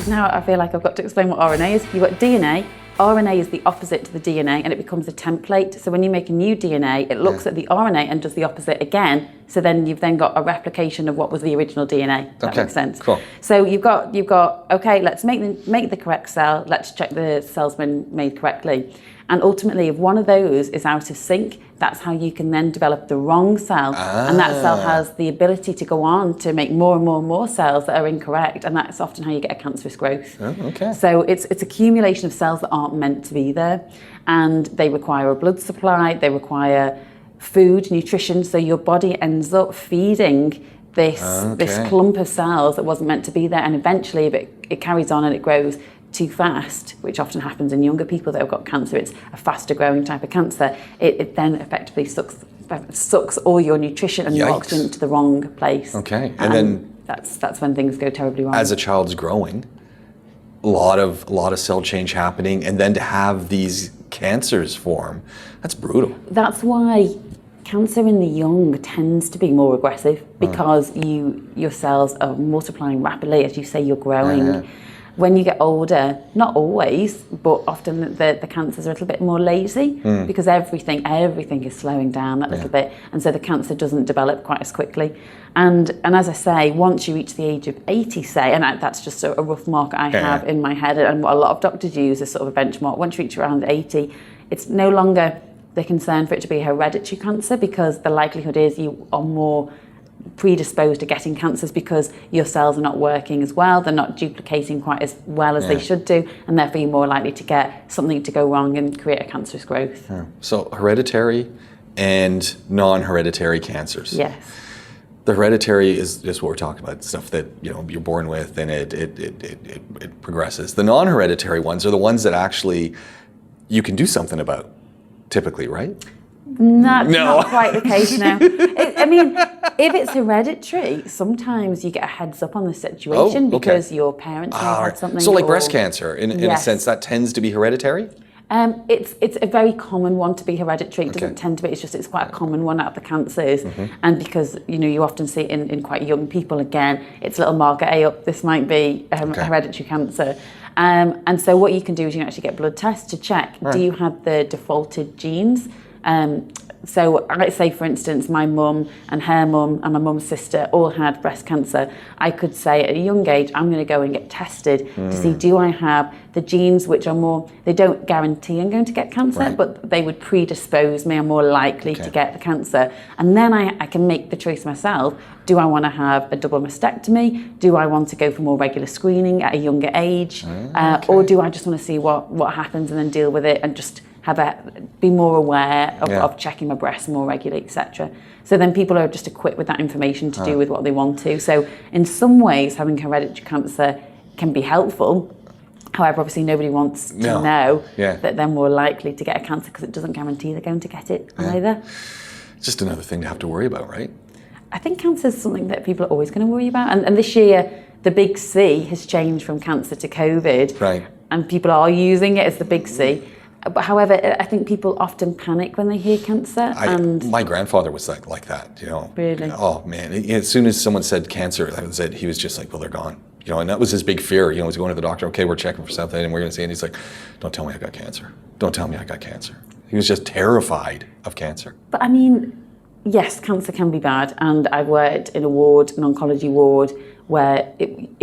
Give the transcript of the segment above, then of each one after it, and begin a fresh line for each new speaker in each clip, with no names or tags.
Now I feel like I've got to explain what RNA is. You've got DNA. RNA is the opposite to the DNA and it becomes a template. So when you make a new DNA, it looks at the RNA and does the opposite again. So then you've then got a replication of what was the original DNA. That makes sense.
Cool.
So you've got okay, let's make the correct cell. Let's check the cell's been made correctly. And ultimately, if one of those is out of sync, that's how you can then develop the wrong cell. And that cell has the ability to go on to make more and more and more cells that are incorrect. And that's often how you get a cancerous growth.
Oh, okay.
So it's accumulation of cells that aren't meant to be there. And they require a blood supply, they require food, nutrition. So your body ends up feeding this clump of cells that wasn't meant to be there. And eventually, if it carries on and it grows too fast, which often happens in younger people that have got cancer, it's a faster growing type of cancer, it then effectively sucks all your nutrition and your oxygen to the wrong place.
Okay, and then
that's when things go terribly wrong.
As a child's growing, a lot of cell change happening, and then to have these cancers form, that's brutal.
That's why cancer in the young tends to be more aggressive, because your cells are multiplying rapidly. As you say, you're growing. When you get older, not always, but often the cancers are a little bit more lazy because everything is slowing down that little bit, and so the cancer doesn't develop quite as quickly. And as I say, once you reach the age of 80, say, and that's just a rough mark I have in my head, and what a lot of doctors use as sort of a benchmark. Once you reach around 80, it's no longer the concern for it to be a hereditary cancer, because the likelihood is you are more predisposed to getting cancers because your cells are not working as well, they're not duplicating quite as well as they should do, and therefore you're more likely to get something to go wrong and create a cancerous growth.
So hereditary and non-hereditary cancers.
Yes.
The hereditary is just what we're talking about, stuff that you're born with and it progresses. The non-hereditary ones are the ones that actually you can do something about, typically, right?
Not quite the case now. I mean, if it's hereditary, sometimes you get a heads up on the situation because your parents may have had something.
So like breast cancer, in a sense, that tends to be hereditary?
It's a very common one to be hereditary. It doesn't tend to be, it's quite a common one out of the cancers. And because, you often see it in quite young people, again, it's a little marker, this might be hereditary cancer. And so what you can do is you can actually get blood tests to check, do you have the defaulted genes? So let's say, for instance, my mum and her mum and my mum's sister all had breast cancer. I could say at a young age, I'm going to go and get tested to see, do I have the genes which are more, they don't guarantee I'm going to get cancer, but they would predispose me, I'm more likely to get the cancer. And then I can make the choice myself. Do I want to have a double mastectomy? Do I want to go for more regular screening at a younger age? Or do I just want to see what happens and then deal with it and just be more aware of checking my breasts more regularly, etc. So then people are just equipped with that information to do with what they want to. So in some ways, having hereditary cancer can be helpful. However, obviously nobody wants to know that they're more likely to get a cancer, because it doesn't guarantee they're going to get it either.
Just another thing to have to worry about, right?
I think cancer is something that people are always going to worry about. And this year, the big C has changed from cancer to COVID.
Right. And
people are using it as the big C. But however, I think people often panic when they hear cancer.
My grandfather was like that,
Really?
Oh man! As soon as someone said cancer, he was just like, well, they're gone. And that was his big fear. Was going to the doctor. Okay, we're checking for something, and we're going to see. And he's like, don't tell me I got cancer. Don't tell me I got cancer. He was just terrified of cancer.
But I mean, yes, cancer can be bad, and I've worked in an oncology ward, where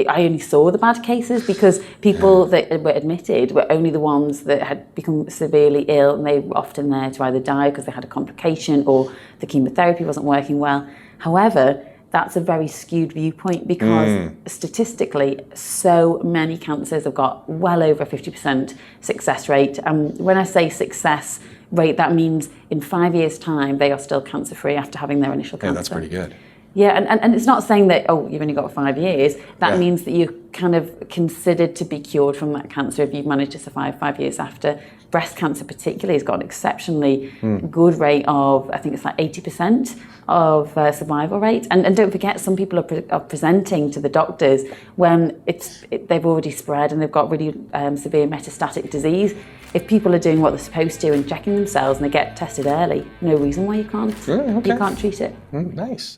I only saw the bad cases, because people that were admitted were only the ones that had become severely ill, and they were often there to either die because they had a complication or the chemotherapy wasn't working well. However, that's a very skewed viewpoint, because statistically, so many cancers have got well over a 50% success rate. When I say success rate, that means in 5 years' time, they are still cancer-free after having their initial cancer.
Yeah, that's pretty good.
Yeah, and it's not saying that, you've only got 5 years. That means that you're kind of considered to be cured from that cancer if you've managed to survive 5 years after. Breast cancer particularly has got an exceptionally good rate of, I think it's like 80% of survival rate. And don't forget, some people are presenting to the doctors when they've already spread and they've got really severe metastatic disease. If people are doing what they're supposed to and checking themselves and they get tested early, no reason why you can't treat it.
Nice.